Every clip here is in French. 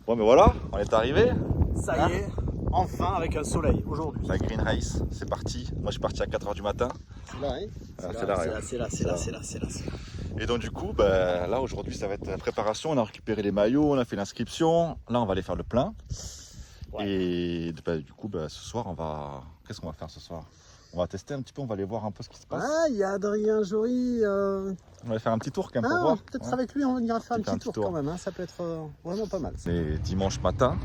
Bon, mais voilà, on est arrivé. Ça Hein, y est, enfin avec un soleil aujourd'hui. la Green Race, c'est parti. Moi, je suis parti à 4h du matin. C'est là, hein. Voilà, c'est là, regarde. C'est là, c'est là, c'est là. Et donc, du coup, ben, là, aujourd'hui, ça va être la préparation. On a récupéré les maillots, on a fait l'inscription. Là, on va aller faire le plein. Ouais. Et ben, du coup, ben, ce soir, on va. Qu'est-ce qu'on va faire ce soir? On va tester un petit peu, on va aller voir un peu ce qui se passe. Ah, il y a Adrien Jory. On va aller faire un petit tour quand même pour Ah, voir. peut-être Hein. avec lui, on ira faire un Faire un petit petit tour tour. quand même. Hein. Ça peut être vraiment pas mal. C'est dimanche matin,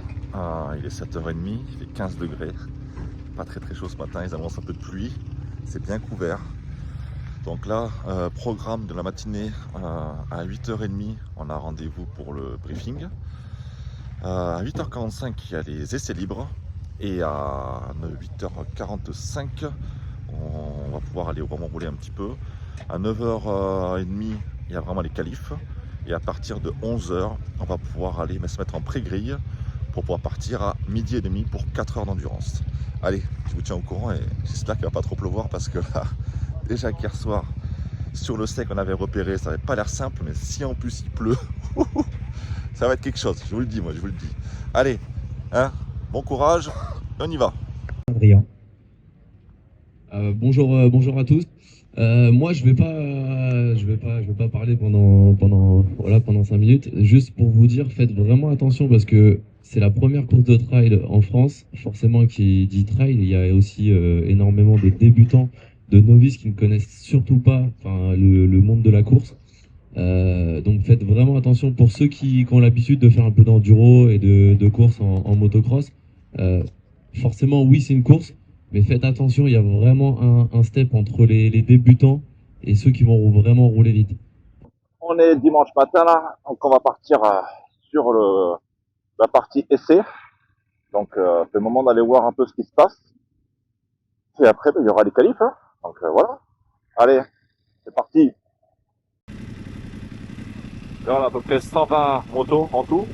il est 7h30, il fait 15 degrés. Pas très très chaud ce matin, ils annoncent un peu de pluie. C'est bien couvert. Donc là, programme de la matinée à 8h30, on a rendez-vous pour le briefing. À 8h45, il y a les essais libres. Et à 8h45, on va pouvoir aller vraiment rouler un petit peu. À 9h30, il y a vraiment les qualifs. Et à partir de 11h, on va pouvoir aller se mettre en pré-grille pour pouvoir partir à 12h30 pour 4 heures d'endurance. Allez, je vous tiens au courant et j'espère qu'il ne va pas trop pleuvoir parce que là, déjà qu'hier soir, sur le sec, on avait repéré, ça n'avait pas l'air simple, mais si en plus il pleut, ça va être quelque chose, je vous le dis, moi, je vous le dis. Allez, hein, bon courage, on y va. Adrien. Bonjour à tous. Moi, je vais pas parler pendant 5 minutes. Juste pour vous dire, faites vraiment attention parce que c'est la première course de trail en France. Forcément, qui dit trail, il y a aussi énormément de débutants, de novices qui ne connaissent surtout pas, enfin, le monde de la course. Donc, faites vraiment attention pour ceux qui ont l'habitude de faire un peu d'enduro et de course en motocross. Euh, Forcément, oui, c'est une course. Mais faites attention, il y a vraiment un step entre les débutants et ceux qui vont vraiment rouler vite. On est dimanche matin là, donc on va partir sur la partie essai. Donc c'est le moment d'aller voir un peu ce qui se passe. Et après, ben, il y aura les qualifs. Hein. Donc voilà. Allez, c'est parti. Là, on a à peu près 120 motos en tout.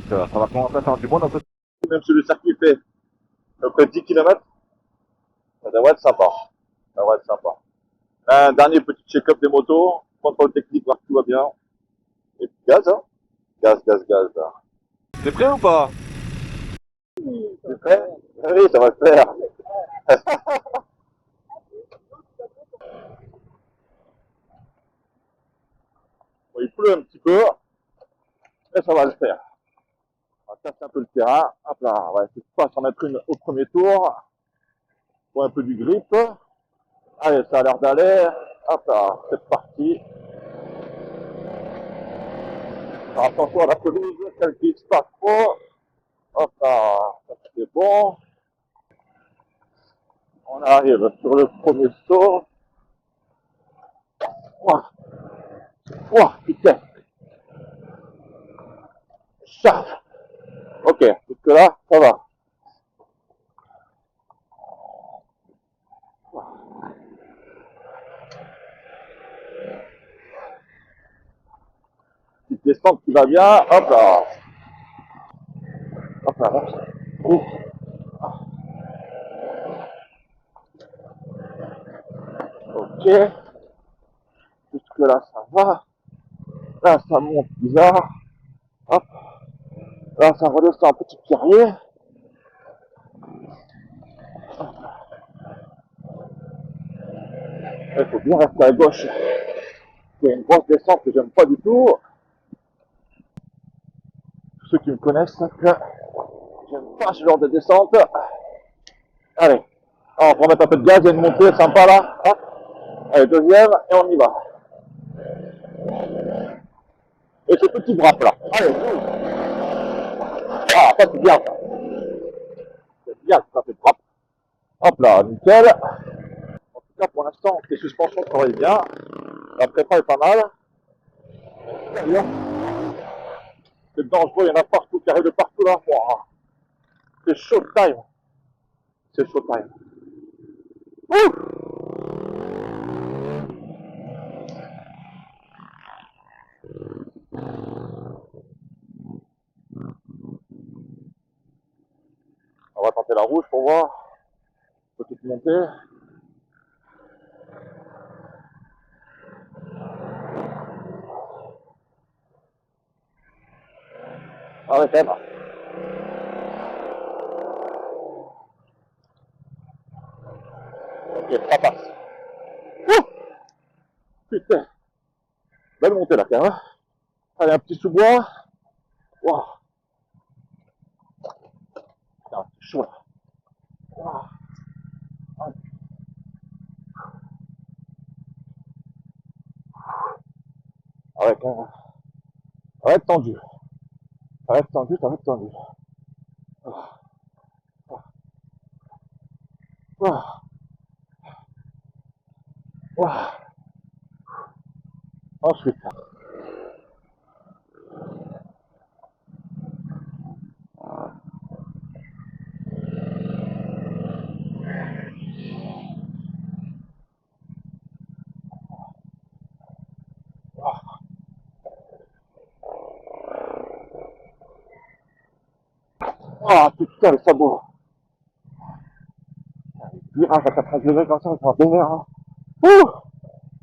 Donc, ça va commencer à faire du monde un peu. Même si le circuit fait à peu près 10 km, ça devrait être sympa. Ça devrait être sympa. Un dernier petit check-up des motos, contrôle technique, voir que tout va bien. Et puis gaz, hein. Gaz, gaz, gaz. T'es prêt ou pas? T'es prêt? Oui, ça va le faire. Bon, il pleut un petit peu, mais ça va le faire. On va casser un peu le terrain. Hop là, on va essayer de pas s'en mettre une au premier tour. Pour un peu du grip. Allez, ça a l'air d'aller. Hop là, c'est parti. Alors, attention à la pelouse, qu'elle glisse pas trop. Hop là, c'est bon. On arrive sur le premier saut. Ouah, ouah, putain. Ça. Ok, jusque là, ça va. Petite descente qui va bien. Hop là. Hop là, hop. Ouf. Ok. Jusque là, ça va. Là, ça monte bizarre. Hop. Là, ça redescend un petit pierrier. Il faut bien rester à gauche. C'est une grosse descente que j'aime pas du tout. Tous ceux qui me connaissent savent que j'aime pas ce genre de descente. Allez. Alors, on va mettre un peu de gaz, il y a une montée sympa là. Hop. Allez, deuxième, et on y va. Et ce petit drap là. Allez, ah, ça c'est bien ça. C'est bien ça fait drap. Hop là, nickel. En tout cas, pour l'instant, les suspensions travaillent bien. La prépa est pas mal. C'est dangereux, il y en a partout qui arrivent de partout là. Wow. C'est showtime. C'est showtime. Ouh. On va tenter la rouge pour voir. Petite montée. Ah ouais, quand même. Ok, ça passe. Ouh, putain. Belle montée là, quand même. Allez, un petit sous-bois. Wow. Putain, c'est chaud là. Wow. Ah ouais, quand même. Ça va être tendu. Ça va être tendu, ça va être tendu. Wow. Wow. Ensuite. Ah putain, le sabot. Virage à 90 degrés comme ça va bien. Hein. Ouh,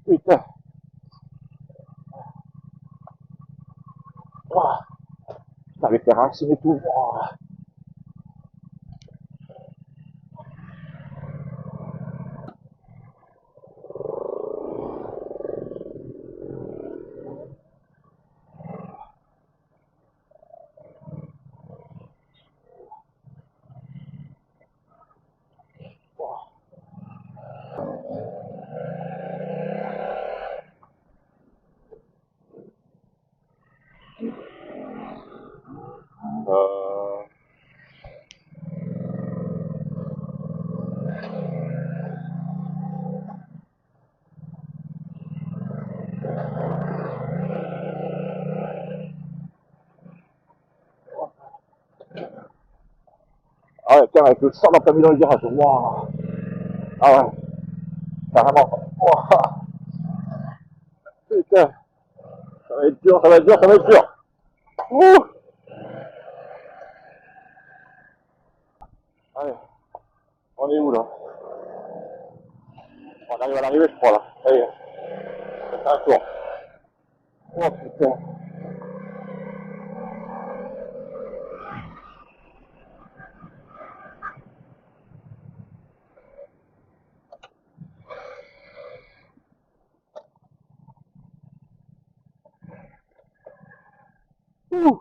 putain. Oh, putain, avec les racines et tout. Oh. Euh... Ah ouais, tiens, avec le sang dans ta mis dans le virage. Wow. Ah ouais, carrément. Wow. Putain, ça va être dur, ça va être dur, ça va être dur. Ouh. Allez, on est où là? On arrive à l'arrivée, je crois là. Allez, c'est un tour. Oh putain. Ouh.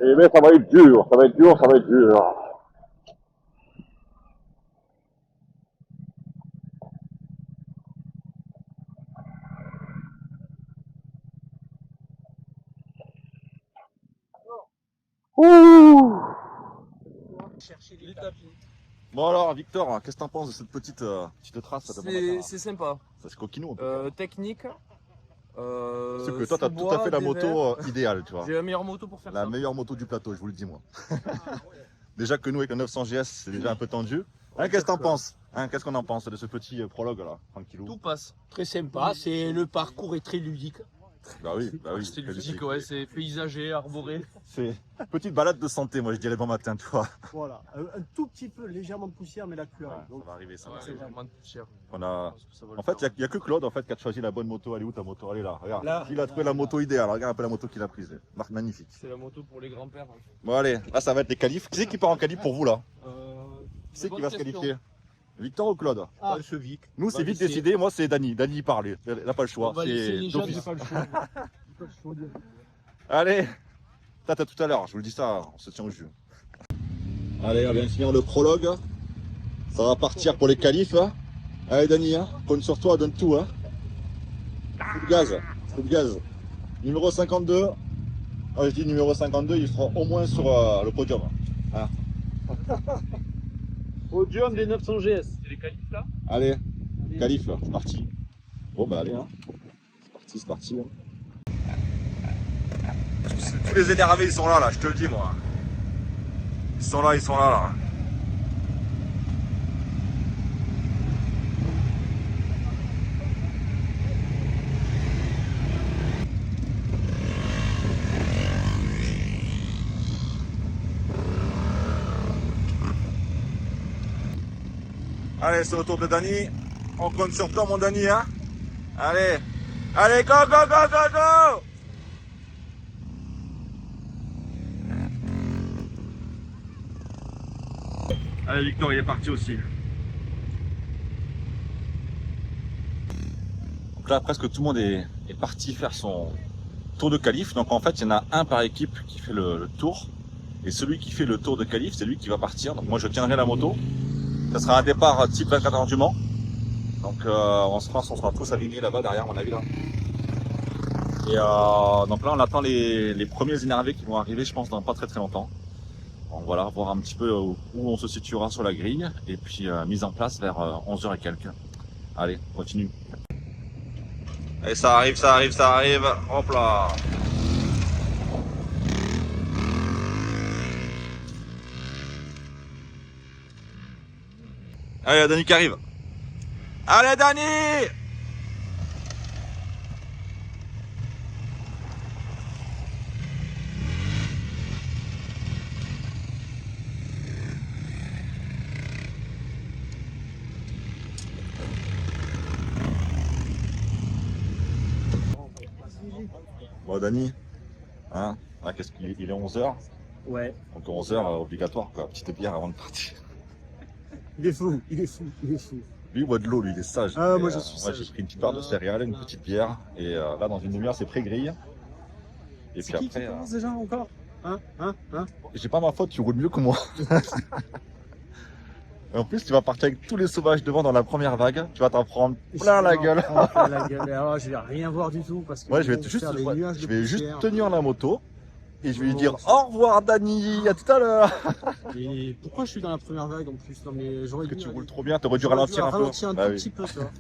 Et mais ça va être dur, ça va être dur, ça va être dur. Ouh. Bon alors Victor, qu'est-ce que t'en penses de cette petite trace de Monaco? C'est sympa. Ça se coquinou un peu. Technique. C'est que toi t'as tout à fait la moto idéale, tu vois. J'ai la meilleure moto pour faire La ça. meilleure moto du plateau, je vous le dis moi. Déjà que nous avec la 900 GS c'est déjà un peu tendu. Hein, qu'est-ce que t'en penses? Hein, qu'est-ce qu'on en pense de ce petit prologue là, tranquillou? Tout passe. Très sympa, le parcours est très ludique. Bah oui, C'est ludique, ouais, c'est paysager, arboré. C'est petite balade de santé, moi je dirais bon matin, tu vois. Voilà, un tout petit peu légèrement de poussière, mais la couleur. Ouais, ça va arriver, ça va Ouais, arriver. vraiment cher. On a... Je pense que ça va le En fait, faire. il n'y a que Claude en fait, qui a choisi la bonne moto. Elle est où ta moto? Elle est là, regarde. Là. Il a trouvé la moto idéale, regarde un peu la moto qu'il a prise. Marque magnifique. C'est la moto pour les grands-pères. Hein. Bon allez, là ça va être les qualifs. Qui c'est qui part en qualif pour vous là? Qui c'est qui bonne va se question. qualifier? Victor ou Claude? Ah, Nous c'est vite décidé, moi c'est Dany. Dany il parle, il n'a pas le choix. on va laisser C'est les jeunes, d'office. j'ai pas le choix. J'ai pas le choix de- Allez, à tout à l'heure, je vous le dis ça, on se tient au jus. Allez, on vient de finir le prologue. Ça va partir pour les qualifs. Hein. Allez Dany, hein, compte sur toi, donne tout. Hein. Coup de gaz, coup de gaz. Numéro 52. Ah, je dis numéro 52, il sera au moins sur le podium. Hein. Podium des 900 GS. C'est les qualifs là? Allez, qualif, c'est parti. Bon bah allez, hein. C'est parti. Hein. Tous les énervés ils sont là, je te le dis moi. Ils sont là, là. Allez, c'est au tour de Dany. On compte sur toi, mon Dani, hein. Allez, allez, go, go, go, go, go. Allez, Victor, il est parti aussi. Donc là, presque tout le monde est parti faire son tour de qualif. Donc en fait, il y en a un par équipe qui fait le tour. Et celui qui fait le tour de qualif, c'est lui qui va partir. Donc moi, je tiendrai la moto. Ça sera un départ type 24 heures du Mans. Donc on sera tous alignés là-bas derrière, à mon avis là. Et donc là, on attend les premiers énervés qui vont arriver, je pense, dans pas très longtemps. Donc voilà, voir un petit peu où on se situera sur la grille. Et puis mise en place vers 11h et quelques. Allez, on continue. Allez, ça arrive, ça arrive, ça arrive. Hop là. Allez, Dani qui arrive. Allez, Dani! Bon, Dani, hein, ah, qu'est-ce qu'il est? Il est 11h. Ouais. Donc 11h, obligatoire, quoi. Petite bière avant de partir. Il est fou, il est fou, il est fou. Lui, il boit de l'eau, lui, il est sage. Ah, Et, moi, je suis moi, sage. j'ai pris une petite part de céréales, une petite bière. Et là, dans une demi-heure, c'est pré-grille. Et C'est puis qui après, commence déjà encore? Hein? j'ai pas ma faute, tu roules mieux que moi. Et en plus, tu vas partir avec tous les sauvages devant dans la première vague. Tu vas t'en prendre plein la gueule. Plein la gueule. Alors, je vais rien voir du tout parce que Ouais, je ils vais vont juste, faire des nuages je de vais juste poussière. tenir la moto. Et je vais lui Oh, dire c'est- au revoir, Dani, à tout à l'heure. Et pourquoi je suis dans la première vague en plus? Non, mais j'aurais Parce que dû tu aller- roules trop bien, t'aurais dû j'aurais ralentir un peu. ralentir un Bah tout oui. petit peu, tu vois.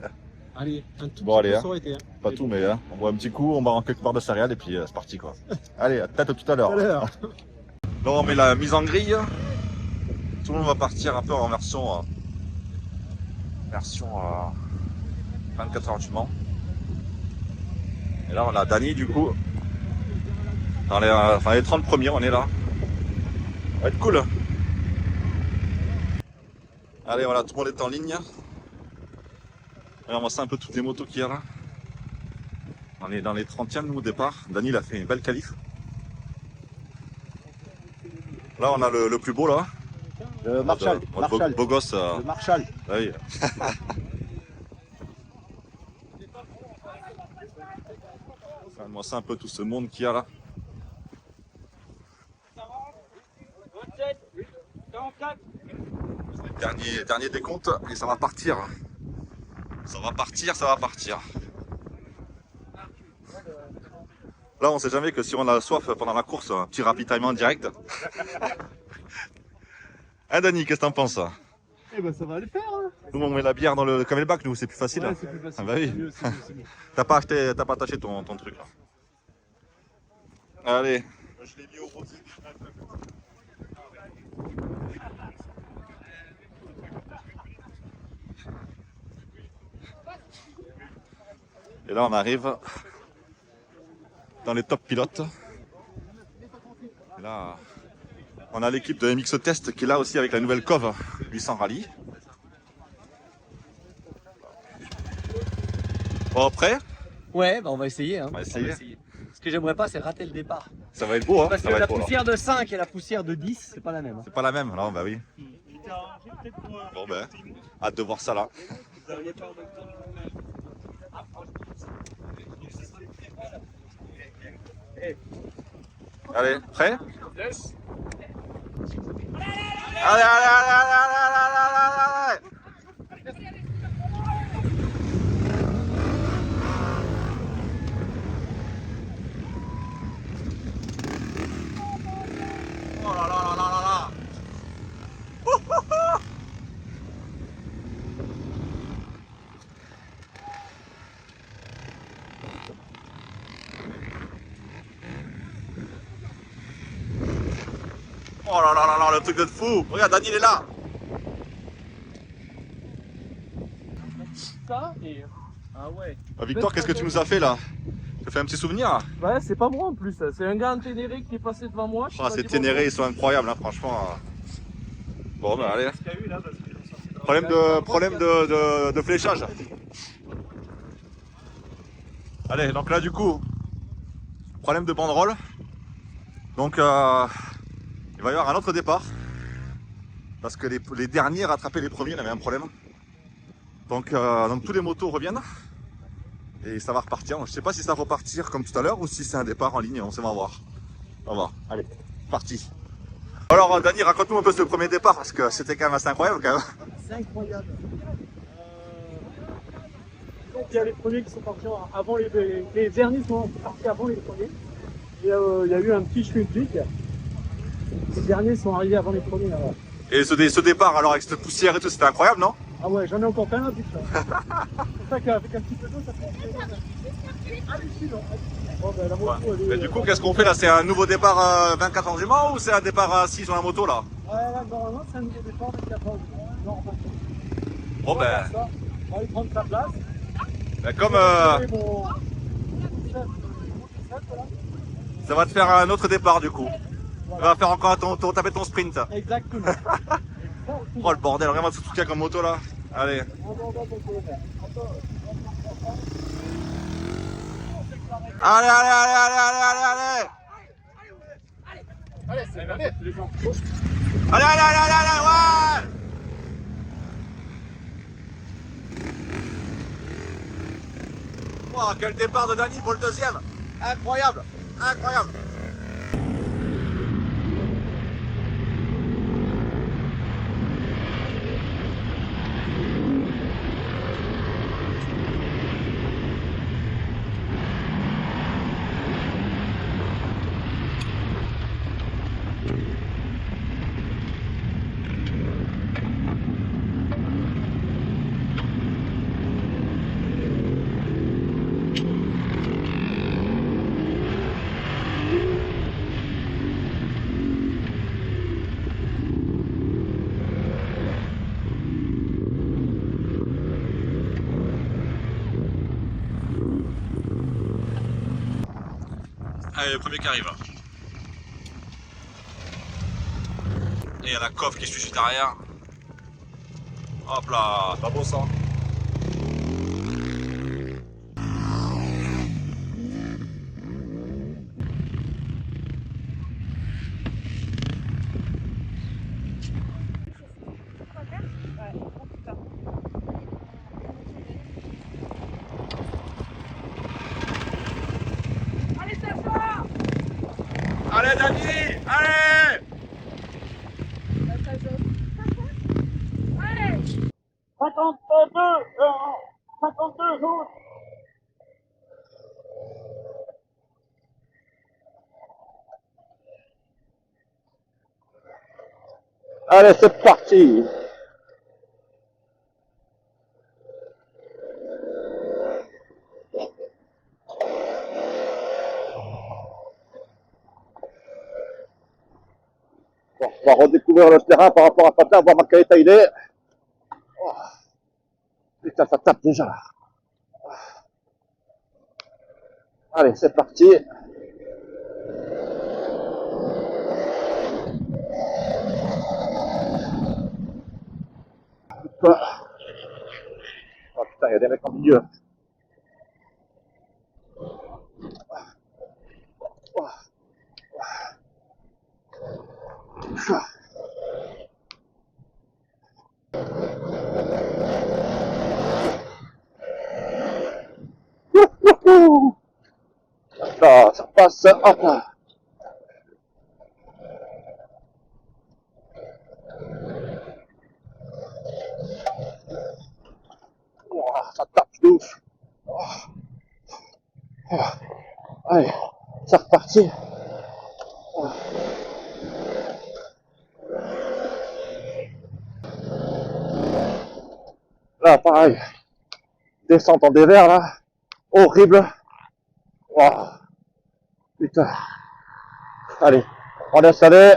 Allez, un tout Bon, petit allez, peu, hein. ça aurait été. Hein. Pas tout, mais hein, on boit un petit coup, on boit quelques barres de céréales et puis c'est parti quoi. Allez, peut-être tout à l'heure. Tout à l'heure. Là, on met la mise en grille. Tout le monde va partir un peu en version 24 heures du Mans. Et là, on a Dani du coup. Dans les 30 premiers, on est là. Ça va être cool. Allez, voilà, tout le monde est en ligne. Regarde-moi ça un peu toutes les motos qu'il y a là. On est dans les 30e nous au départ. Dani il a fait une belle qualif. Là on a le plus beau là. Le Marshall. Notre beau gosse. Le Marshall. Ah oui. Regarde-moi ça un peu tout ce monde qu'il y a là. Dernier décompte et ça va partir. Ça va partir, ça va partir. Là, on sait jamais que si on a soif pendant la course, un petit ravitaillement direct. Hein, Dani, qu'est-ce que t'en penses? Eh ben, ça va le faire. Hein. Nous, on met la bière dans le camelback, nous, c'est plus facile. Ouais, c'est plus facile. Ah bah oui. C'est mieux, c'est mieux, c'est mieux. T'as pas attaché ton truc là. Allez. Je l'ai mis au rosé. Et là, on arrive dans les top pilotes. Et là, on a l'équipe de MX Test qui est là aussi avec la nouvelle Cove 800 Rallye. Bon, prêt? Ouais, bah on va essayer. Hein. On va essayer. Ce que j'aimerais pas, c'est rater le départ. Ça va être beau, hein? Parce Ça que va la être beau, là. poussière de 5 et la poussière de 10, c'est pas la même. Hein. C'est pas la même, non, bah oui. Bon ben, hâte de voir ça là. Allez, prêt? Yes. Allez, allez, allez, allez, allez, allez, allez. Oh là là là là là là. Oh là là là là, le truc de fou. Regarde, Dani il est là. Ça et. Ah ouais. Victor, qu'est-ce que tu nous as fait là? Tu as fait un petit souvenir? Ouais, c'est pas moi en plus. C'est un gars en Ténéré qui est passé devant moi. je sais Ah, pas ces dire Ténéré, bonjour. ils sont incroyables, hein, franchement. Bon, bah allez. Problème de fléchage. Allez, donc là du coup, problème de banderole. Donc il va y avoir un autre départ. Parce que les derniers rattrapaient les premiers, il y avait un problème. Donc tous les motos reviennent. Et ça va repartir. Je sais pas si ça va repartir comme tout à l'heure ou si c'est un départ en ligne. On va voir. On va voir. Allez, parti. Alors Dani, raconte-nous un peu ce premier départ parce que c'était quand même assez incroyable quand même. C'est incroyable. Donc, il y a les premiers qui sont partis avant les derniers sont partis avant les premiers. Et il y a eu un petit schmilblick. Les derniers sont arrivés avant les premiers. Alors. Et ce départ alors avec cette poussière et tout, c'était incroyable, non? Ah ouais, j'en ai encore plein la bouche. C'est pour ça qu'avec un petit peu d'eau, ça fait hallucinant. Bon, ben, la moto, elle est... Et du coup, qu'est-ce qu'on fait là? C'est un nouveau départ 24 heures du Mans ou c'est un départ assis sur la moto là? Ouais, là, normalement, c'est un nouveau départ 24 heures. Non, bon ben, on va aller prendre sa place. Ben, comme ça va te faire un autre départ du coup. Voilà. Ça va faire encore taper ton sprint. Exactement. Oh le bordel, vraiment tout ce comme moto là. Allez. Allez, allez, allez, allez, allez, allez. Allez, c'est allez. Allez, allez, allez, allez, ouais. Oh, quel départ de Dani pour le deuxième. Incroyable, incroyable. Allez, le premier qui arrive. Et il y a la coffre qui suit juste derrière. Hop là, pas beau ça. Allez Dani, allez! 52 jours. Allez, c'est parti! Bon, on va redécouvrir le terrain par rapport à Patin, voir à quel état il est. Oh. Putain, ça tape déjà là. Allez, c'est parti. Oh putain, il y a des mecs en milieu. Là, ça passe, hop là. Oh, ça tape de ouf. Oh. Oh. Allez, c'est reparti. Oh. Là, pareil. Descente en dévers, là. Horrible. Wow. Putain. Allez, on laisse aller.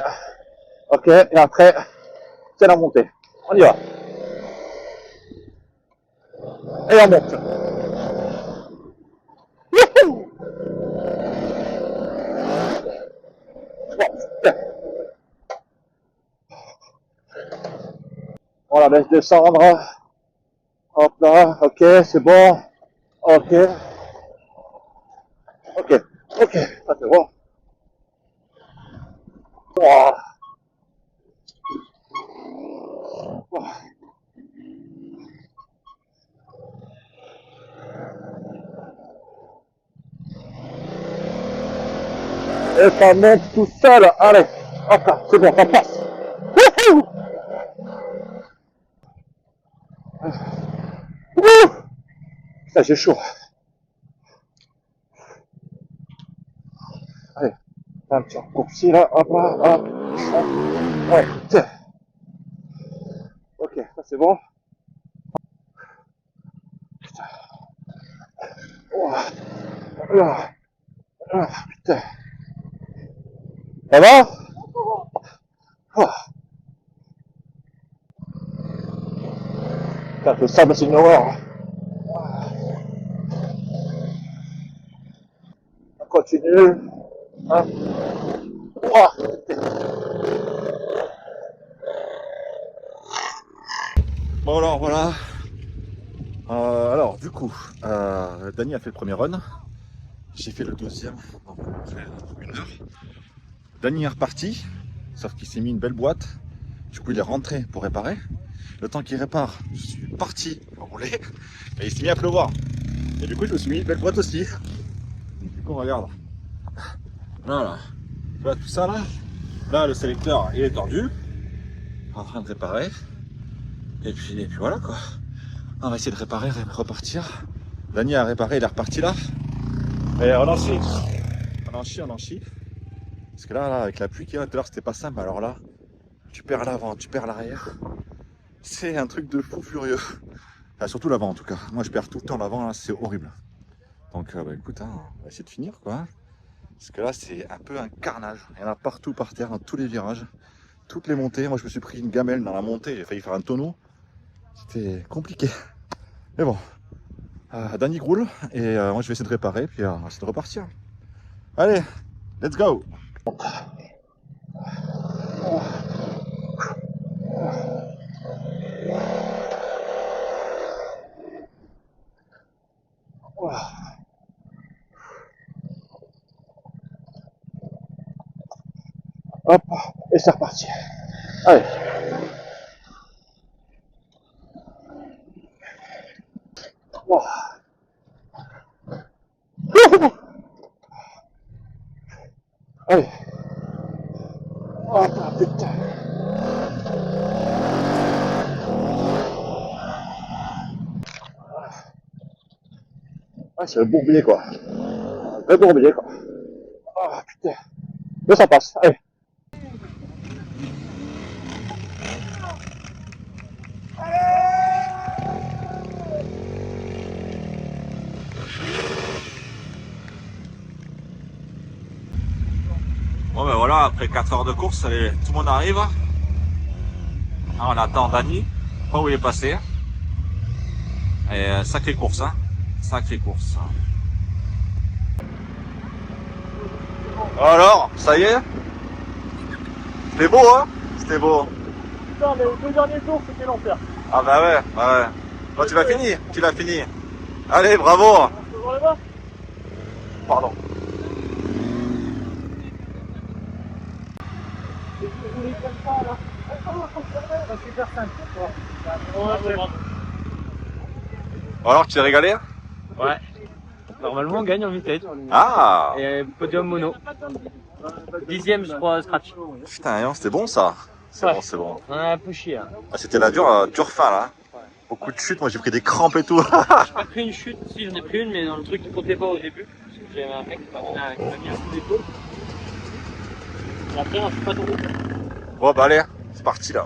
Ok, et après, c'est la montée. On y va. Et on monte. Youhou. Bon, laisse descendre. Hop là, ok, c'est bon. Ok. Ok, ok, ça c'est bon. Wow. Et ça monte tout seul. Allez, hop là, c'est bon, ça passe. Wouhou. Wouh. Ça, j'ai chaud. Allez, un petit raccourci là, hop là, hop. Ouais, tiens. Ok, ça c'est bon. Putain. Oh. Là. Ah, putain. Ça va? Oh. Putain, le sable c'est une horreur. On continue. Hein? Oh. Bon alors voilà. Alors du coup, Dany a fait le premier run. J'ai fait le deuxième. Donc, après 1 heure. Dany est reparti, sauf qu'il s'est mis une belle boîte. Du coup, il est rentré pour réparer. Le temps qu'il répare, je suis parti pour rouler. Et il s'est mis à pleuvoir. Et du coup, je me suis mis une belle boîte aussi. Du coup, regarde. Voilà. Tu vois tout ça là. Là, le sélecteur, il est tordu. En train de réparer. Et puis voilà quoi. On va essayer de réparer, repartir. Dany a réparé, il est reparti là. Et on en chie. On en chie. Parce que là, avec la pluie qu'il y a tout à l'heure, c'était pas simple. Alors là, tu perds l'avant, tu perds l'arrière. C'est un truc de fou furieux. Enfin, surtout l'avant en tout cas. Moi, je perds tout le temps l'avant, là, c'est horrible. Donc, bah, écoute, hein, on va essayer de finir quoi. Parce que là, c'est un peu un carnage. Il y en a partout par terre, dans tous les virages, toutes les montées. Moi, je me suis pris une gamelle dans la montée, j'ai failli faire un tonneau. C'était compliqué. Mais bon, Dany roule et moi, je vais essayer de réparer, puis on va essayer de repartir. Allez, let's go! Hop, et c'est reparti. Allez. Wow. Allez. Hop, putain. Ah, c'est un bourbier quoi. Un vrai bourbier quoi. Ah putain. Mais ça passe. Allez. Bon ben voilà, après 4 heures de course, allez, tout le monde arrive. Ah, on attend Dany, pas où il est passé. Et sacrée course, hein. Sacrée course. Alors, ça y est? C'était beau, hein? C'était beau. Putain, les 2 derniers tours, c'était l'enfer. Ah bah ouais, ouais. Bon, tu l'as fini, tu l'as fini. Allez, bravo. On peut voir là-bas? Pardon. Vous voulez comme ça, là? C'est super simple, quoi. Ouais, c'est bon. Alors, tu t'es régalé? Ouais. Normalement, on gagne en vitesse. Ah. Et podium mono. 10e, je crois, scratch. Putain, non, c'était bon ça. C'est Ouais. bon, c'est bon. On a un peu chié. Hein. Ah, c'était la dure fin là. Beaucoup de chutes, moi j'ai pris des crampes et tout. J'ai pas pris une chute, si j'en ai pris une, mais dans le truc qui comptait pas au début. Parce que j'avais un mec qui m'a mis un coup d'épaule. Et après, on s'est pas tombé. Bon bah allez, c'est parti là.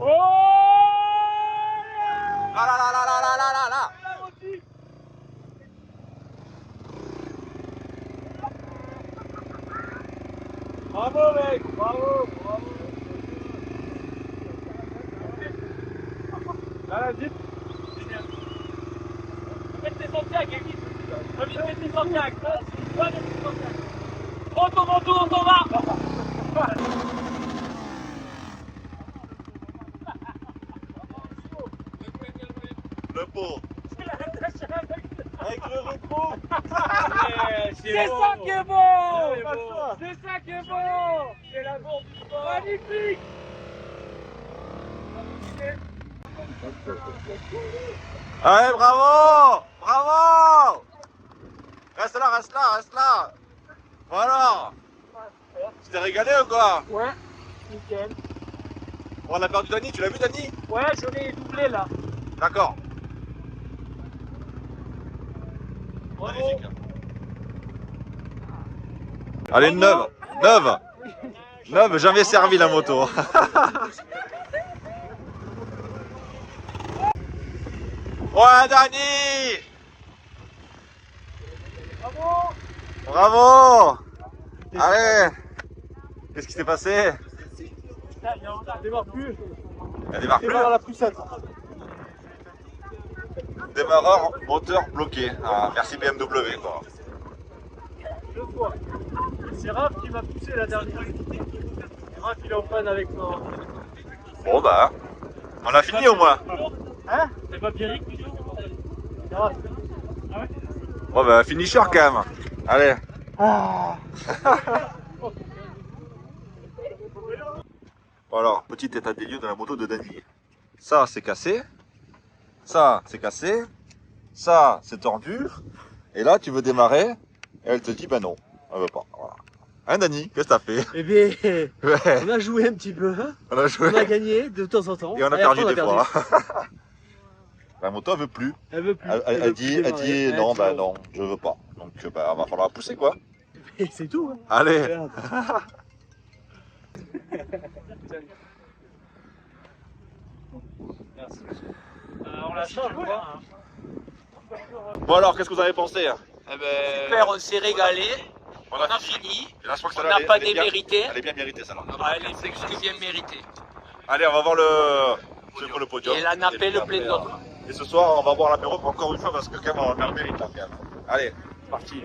Oh! Là là là là là là là là là. Bravo, mec! Bravo! Bravo! Là, vite! Faites tes Santiago, vite! Vite, faites tes Santiago! Va, tes Santiago! Prends ton manteau, on s'en va! Le pot. Avec le rétro. C'est ça qui est beau. C'est ça qui est beau. C'est l'amour du sport. Magnifique. Allez, bravo. Bravo. Reste là, reste là, reste là. Voilà. Tu t'es régalé ou quoi? Ouais, nickel. On a perdu Dany, tu l'as vu Dany? Ouais, je l'ai doublé là. D'accord. Bravo. Magnifique. Allez, 9. 9, jamais servi la moto. Ouais, Dany. Bravo. Bravo. Allez. Qu'est-ce qui s'est passé? Ça démarre plus. Elle démarre plus. Démarre à la poussette. Démarreur moteur bloqué. Ah, merci BMW quoi. 2 fois. C'est Raph qui m'a poussé la dernière. Raph il est en panne avec moi. Bon bah, on a fini au moins. Hein? C'est pas Pierrick plutôt? C'est Raph. Bon bah, finisher quand même. Allez. Ah. Bon alors, petit état des lieux de la moto de Dany. Ça c'est cassé. Ça c'est cassé. Ça c'est tordu. Et là tu veux démarrer. Et elle te dit bah non, elle veut pas. Voilà. Hein Dany, qu'est-ce que t'as fait? Eh bien, Ouais, on a joué un petit peu. Hein, on a joué. on a gagné de temps en temps. Et on a Et après, perdu on des fois. La moto elle veut plus. Elle veut plus. Elle dit non, bah non, je veux pas. Donc bah va falloir pousser quoi. Et c'est tout. Hein. Allez. Regarde. On la change quoi? Bon alors, qu'est-ce que vous avez pensé? Super, on s'est régalé. On On a fini. Et là, je crois que On celle-là, n'a elle est- pas elle est bien- démérité. Elle est bien méritée celle-là. Elle est plus que bien méritée. Allez, on va voir ceux pour le podium. Et la nappe puis le après, plein d'autres. Et ce soir, on va boire l'apéro encore une fois parce que quand même, on a le mérite là quand même. Allez, c'est parti.